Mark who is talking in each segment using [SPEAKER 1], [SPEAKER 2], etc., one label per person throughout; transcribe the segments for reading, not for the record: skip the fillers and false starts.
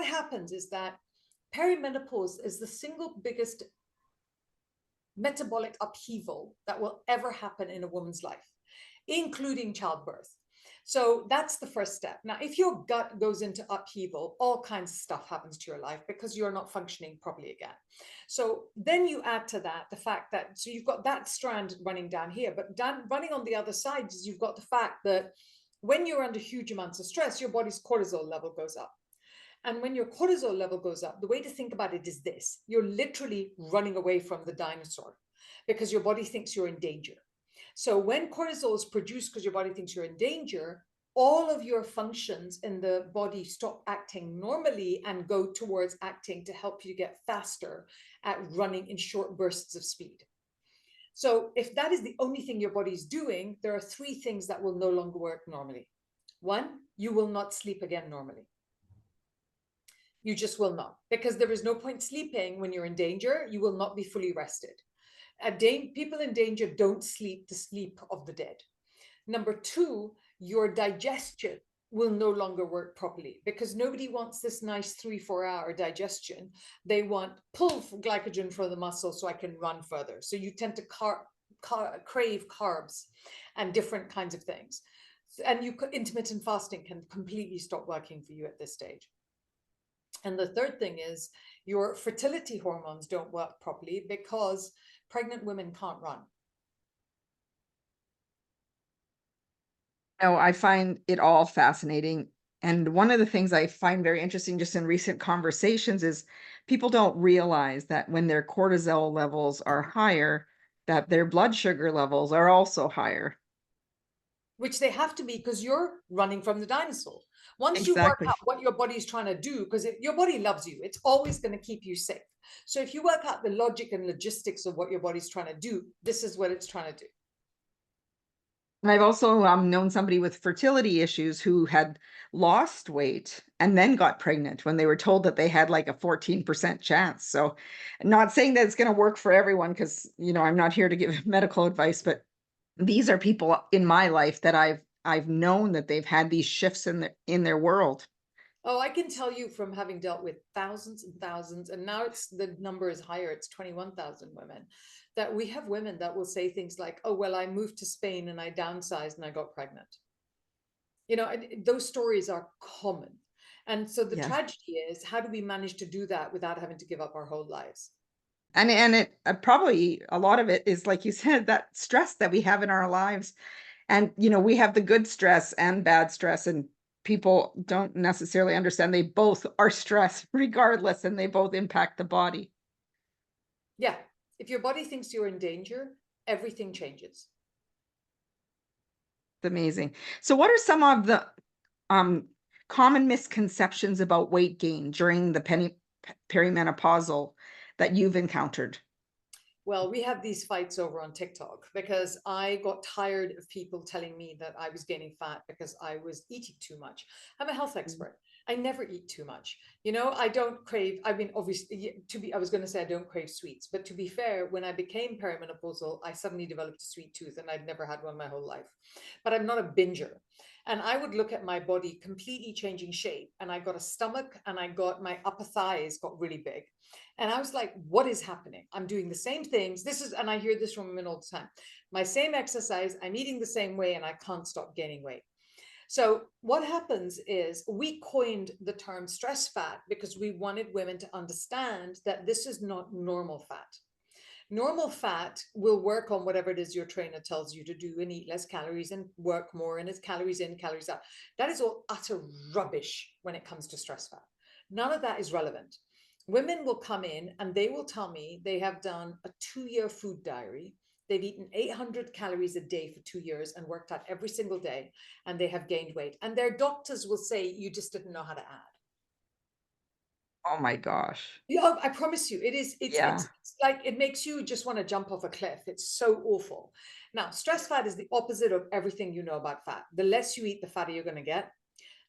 [SPEAKER 1] what happens is that perimenopause is the single biggest metabolic upheaval that will ever happen in a woman's life, including childbirth. So that's the first step. Now, if your gut goes into upheaval, all kinds of stuff happens to your life because you're not functioning properly again. So then you add to that the fact that, so you've got that strand running down here, but running on the other side is you've got the fact that when you're under huge amounts of stress, your body's cortisol level goes up. And when your cortisol level goes up, the way to think about it is this: you're literally running away from the dinosaur because your body thinks you're in danger. So when cortisol is produced because your body thinks you're in danger, all of your functions in the body stop acting normally and go towards acting to help you get faster at running in short bursts of speed. So if that is the only thing your body is doing, there are three things that will no longer work normally. One, you will not sleep again normally. You just will not, because there is no point sleeping when you're in danger. You will not be fully rested. People in danger don't sleep the sleep of the dead. Number two, your digestion will no longer work properly because nobody wants this nice 3-4 hour digestion. They want pull glycogen from the muscle so I can run further. So you tend to crave carbs and different kinds of things. And intermittent fasting can completely stop working for you at this stage. And the third thing is your fertility hormones don't work properly because pregnant women can't run.
[SPEAKER 2] No, I find it all fascinating. And one of the things I find very interesting just in recent conversations is people don't realize that when their cortisol levels are higher, that their blood sugar levels are also higher.
[SPEAKER 1] Which they have to be because you're running from the dinosaur. Once you work
[SPEAKER 2] Exactly.
[SPEAKER 1] out what your body is trying to do, because your body loves you, it's always going to keep you safe. So if you work out the logic and logistics of what your body's trying to do, this is what it's trying to do.
[SPEAKER 2] And I've also known somebody with fertility issues who had lost weight and then got pregnant when they were told that they had like a 14% chance. So, not saying that it's going to work for everyone because, I'm not here to give medical advice, but these are people in my life that I've known that they've had these shifts in their world.
[SPEAKER 1] Oh, I can tell you from having dealt with thousands and thousands, and now the number is higher, it's 21,000 women, that we have women that will say things like, oh, well, I moved to Spain and I downsized and I got pregnant. Those stories are common. And so the
[SPEAKER 2] Yeah.
[SPEAKER 1] tragedy is, how do we manage to do that without having to give up our whole lives?
[SPEAKER 2] And it probably a lot of it is like you said, that stress that we have in our lives. And we have the good stress and bad stress, and people don't necessarily understand they both are stress regardless, and they both impact the body.
[SPEAKER 1] Yeah. If your body thinks you're in danger, everything changes.
[SPEAKER 2] It's amazing. So what are some of the um common misconceptions about weight gain during the perimenopausal that you've encountered?
[SPEAKER 1] Well, we have these fights over on TikTok because I got tired of people telling me that I was gaining fat because I was eating too much. I'm a health expert. I never eat too much. I don't crave, I mean, obviously, I was going to say I don't crave sweets, but to be fair, when I became perimenopausal, I suddenly developed a sweet tooth and I'd never had one my whole life. But I'm not a binger. And I would look at my body completely changing shape, and I got a stomach and I got my upper thighs got really big. And I was like, what is happening? I'm doing the same things. And I hear this from women all the time. My same exercise, I'm eating the same way, and I can't stop gaining weight. So what happens is we coined the term stress fat because we wanted women to understand that this is not normal fat. Normal fat will work on whatever it is your trainer tells you to do and eat less calories and work more, and it's calories in, calories out. That is all utter rubbish when it comes to stress fat. None of that is relevant. Women will come in and they will tell me they have done a 2-year food diary. They've eaten 800 calories a day for 2 years and worked out every single day, and they have gained weight. And their doctors will say, you just didn't know how to add.
[SPEAKER 2] Oh my gosh.
[SPEAKER 1] Yeah, I promise you, it's
[SPEAKER 2] Yeah.
[SPEAKER 1] like it makes you just want to jump off a cliff. It's so awful. Now, stress fat is the opposite of everything you know about fat. The less you eat, the fatter you're going to get.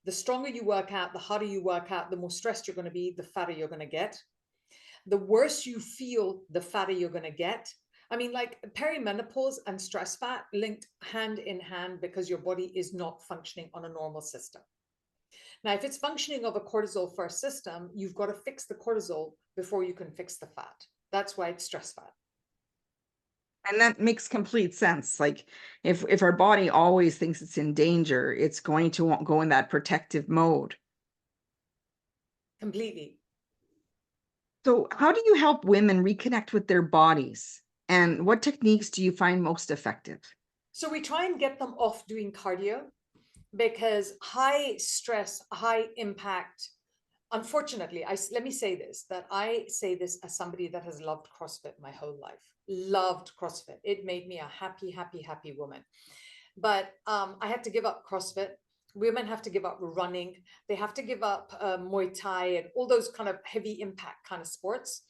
[SPEAKER 1] The stronger you work out, the harder you work out, the more stressed you're going to be, the fatter you're going to get. The worse you feel, the fatter you're going to get. I mean, like perimenopause and stress fat linked hand in hand because your body is not functioning on a normal system. Now, if it's functioning of a cortisol first system, you've got to fix the cortisol before you can fix the fat. That's why it's stress fat.
[SPEAKER 2] And that makes complete sense. Like if our body always thinks it's in danger, it's going to go in that protective mode.
[SPEAKER 1] Completely.
[SPEAKER 2] So, how do you help women reconnect with their bodies? And what techniques do you find most effective?
[SPEAKER 1] So we try and get them off doing cardio because high stress, high impact. Unfortunately, let me say this, that I say this as somebody that has loved CrossFit my whole life. Loved CrossFit. It made me a happy, happy, happy woman. But I had to give up CrossFit. Women have to give up running. They have to give up Muay Thai and all those kind of heavy impact kind of sports.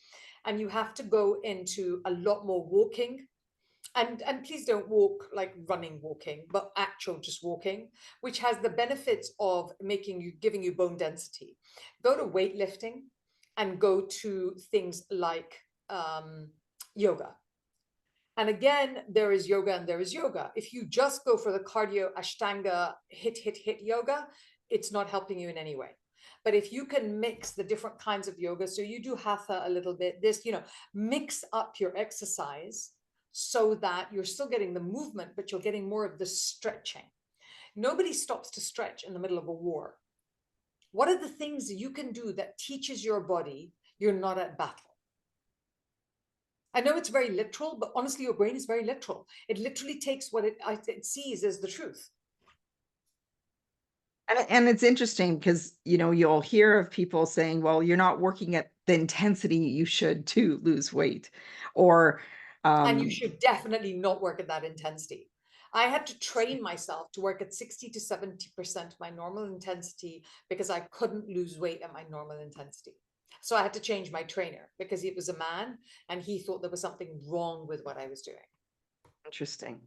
[SPEAKER 1] And you have to go into a lot more walking, and please don't walk like running walking, but actual just walking, which has the benefits of giving you bone density. Go to weightlifting and go to things like yoga. And again, there is yoga and there is yoga. If you just go for the cardio ashtanga hit yoga, it's not helping you in any way. But if you can mix the different kinds of yoga, so you do hatha a little bit, mix up your exercise so that you're still getting the movement, but you're getting more of the stretching. Nobody stops to stretch in the middle of a war. What are the things you can do that teaches your body you're not at battle? I know it's very literal, but honestly, your brain is very literal. It literally takes what it sees as the truth.
[SPEAKER 2] And it's interesting because, you'll hear of people saying, well, you're not working at the intensity you should to lose weight. Or,
[SPEAKER 1] And you
[SPEAKER 2] um,
[SPEAKER 1] should definitely not work at that intensity. I had to train myself to work at 60 to 70% my normal intensity because I couldn't lose weight at my normal intensity. So I had to change my trainer because he was a man and he thought there was something wrong with what I was doing.
[SPEAKER 2] interesting.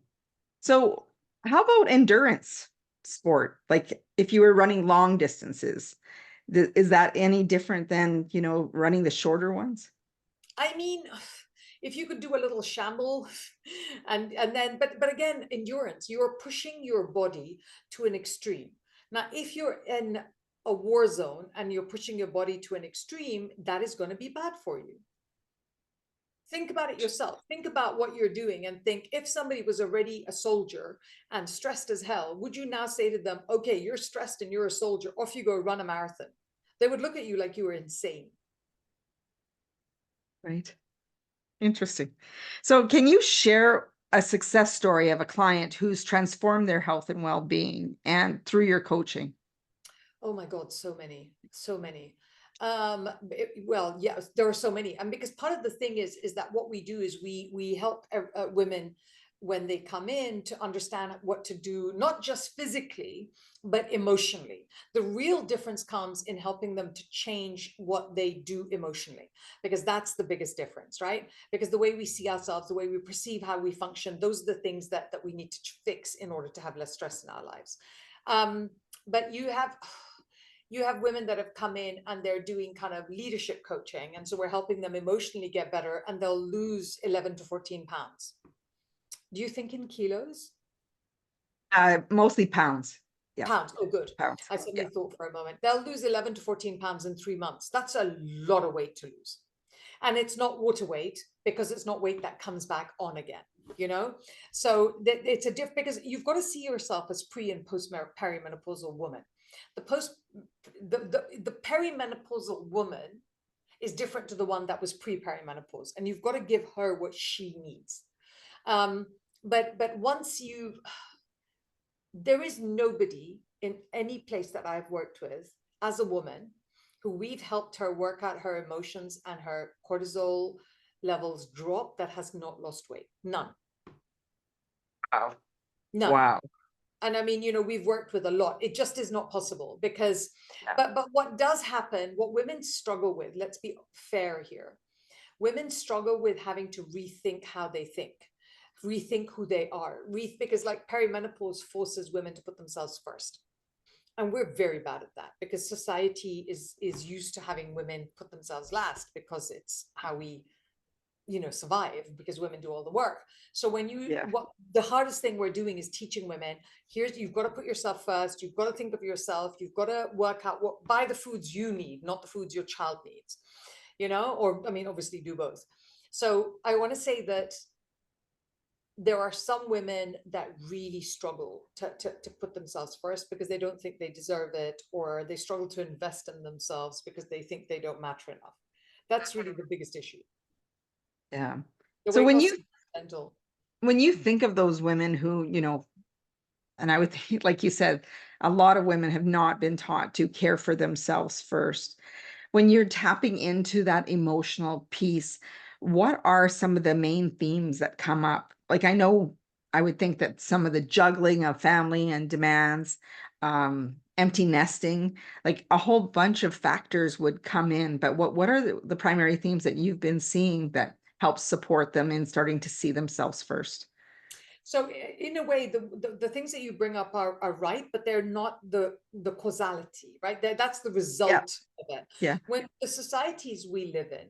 [SPEAKER 2] So, how about endurance sport? Like if you were running long distances, is that any different than, running the shorter ones?
[SPEAKER 1] I mean, if you could do a little shamble and then but again, endurance, you're pushing your body to an extreme. Now, if you're in a war zone and you're pushing your body to an extreme, that is going to be bad for you. Think about it yourself. Think about what you're doing and think, if somebody was already a soldier and stressed as hell, would you now say to them, okay, you're stressed and you're a soldier, off you go, run a marathon? They would look at you like you were insane.
[SPEAKER 2] Right. Interesting. So, can you share a success story of a client who's transformed their health and well-being and through your coaching?
[SPEAKER 1] Oh my God, so many, so many. Well, yes, there are so many. And because part of the thing is that what we do is we help women when they come in to understand what to do, not just physically, but emotionally. The real difference comes in helping them to change what they do emotionally, because that's the biggest difference, right? Because the way we see ourselves, the way we perceive how we function, those are the things that we need to fix in order to have less stress in our lives. But you have women that have come in and they're doing kind of leadership coaching, and so we're helping them emotionally get better, and they'll lose 11 to 14 pounds. Do you think in kilos?
[SPEAKER 2] Mostly pounds. Yeah,
[SPEAKER 1] Pounds. Oh, good.
[SPEAKER 2] pounds.
[SPEAKER 1] I
[SPEAKER 2] Yeah.
[SPEAKER 1] suddenly thought for a moment they'll lose 11 to 14 pounds in 3 months. That's a lot of weight to lose, and it's not water weight, because it's not weight that comes back on again, you know. So it's a diff, because you've got to see yourself as pre and post perimenopausal woman. The perimenopausal woman is different to the one that was pre-perimenopause, and you've got to give her what she needs. um but once you there is nobody in any place that I've worked with as a woman who we've helped her work out her emotions and her cortisol levels drop that has not lost weight. None.
[SPEAKER 2] Wow.
[SPEAKER 1] None.
[SPEAKER 2] Wow.
[SPEAKER 1] And I mean, we've worked with a lot. It just is not possible because
[SPEAKER 2] Yeah.
[SPEAKER 1] but what does happen, what women struggle with, let's be fair here, women struggle with having to rethink how they think, rethink who they are, because like perimenopause forces women to put themselves first. And we're very bad at that because society is used to having women put themselves last, because it's how we survive, because women do all the work. So
[SPEAKER 2] Yeah.
[SPEAKER 1] what the hardest thing we're doing is teaching women, here's, you've got to put yourself first, you've got to think of yourself, you've got to work out buy the foods you need, not the foods your child needs, or I mean, obviously do both. So I want to say that there are some women that really struggle to put themselves first because they don't think they deserve it, or they struggle to invest in themselves because they think they don't matter enough. That's really the biggest issue.
[SPEAKER 2] Yeah.
[SPEAKER 1] The
[SPEAKER 2] So
[SPEAKER 1] weight loss is mental.
[SPEAKER 2] when you think of those women who, and I would think, like you said, a lot of women have not been taught to care for themselves first. When you're tapping into that emotional piece, what are some of the main themes that come up? Like, I know I would think that some of the juggling of family and demands, empty nesting, like a whole bunch of factors would come in. But what are the primary themes that you've been seeing that help support them in starting to see themselves first?
[SPEAKER 1] So in a way, the things that you bring up are right, but they're not the causality, right? That's the
[SPEAKER 2] Yeah.
[SPEAKER 1] result of it.
[SPEAKER 2] Yeah.
[SPEAKER 1] When the societies we live in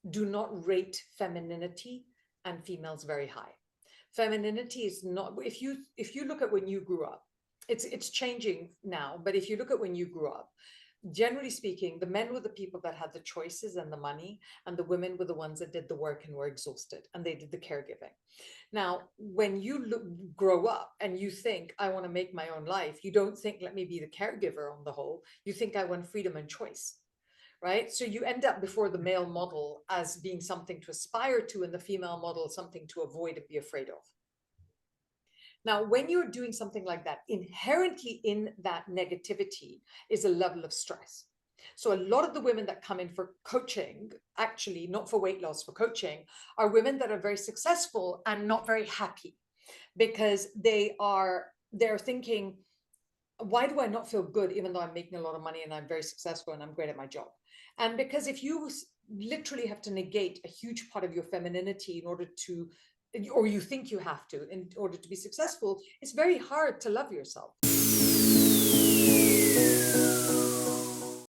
[SPEAKER 1] do not rate femininity and females very high. Femininity is not, if you look at when you grew up, it's changing now, but if you look at when you grew up, generally speaking, the men were the people that had the choices and the money, and the women were the ones that did the work and were exhausted, and they did the caregiving. Now, when you grow up and you think, I want to make my own life, you don't think, let me be the caregiver on the whole. You think, I want freedom and choice, right? So you end up before the male model as being something to aspire to, and the female model something to avoid and be afraid of. Now, when you're doing something like that, inherently in that negativity is a level of stress. So a lot of the women that come in for coaching, actually not for weight loss, for coaching, are women that are very successful and not very happy, because they're thinking, why do I not feel good even though I'm making a lot of money and I'm very successful and I'm great at my job? And because if you literally have to negate a huge part of your femininity in order to, or you think you have to in order to be successful, it's very hard to love yourself.